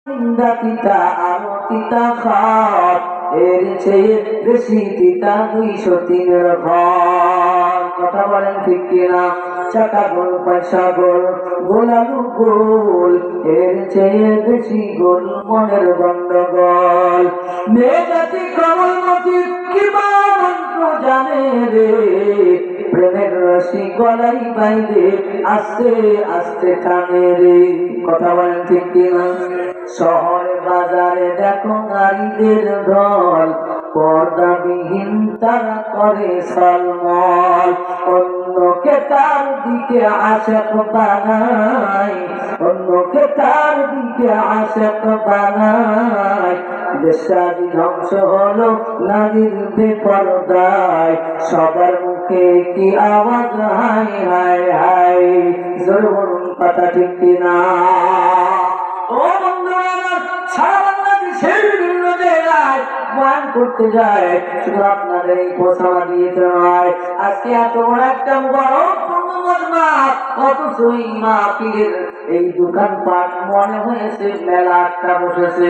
নিন্দা তিতা আরো তিতা খাত, এর চেয়ে বেশি তিতা 203 ঘর। কথা বলেন ঠিক কিনা? চাকা গোল পয়সা গোল গোলালু গোল, এর চেয়ে বেশি গোল মনের গন্ডগোল। মেয়েজাতি কমলমতি কিবা মন্ত্র জানে রে, প্রেমের রশি গলাই বাইরে আস্তে আস্তে টানে রে। কথা বলেন ঠিক কিনা? শহরে বাজারে দেখো নারীদের ঢল, পর্দাবিহীন তারা করে সলমল। অন্যকে তার দিকে আশাক বানায়, অন্যকে তার দিকে আশাক বানায়। দেশাদি ধ্বংস হলো নারীর বেপরদায়, সবার মুখে কি আওয়াজ হাই হাই হাই। জোরে বলুন কথা ঠিক কিনা? ও বন্ধুরা আমার, সারা বাংলাদেশের বিভিন্ন জায়গায় বয়ান করতে যায়, শুধু আপনাদের এই পোষামা দিয়েছে নয়। আজকে এত বড় একটা বড় মজমা, অথচ এই মাহফিলের এই দোকানপাট মনে হয়েছে মেলা একটা বসেছে।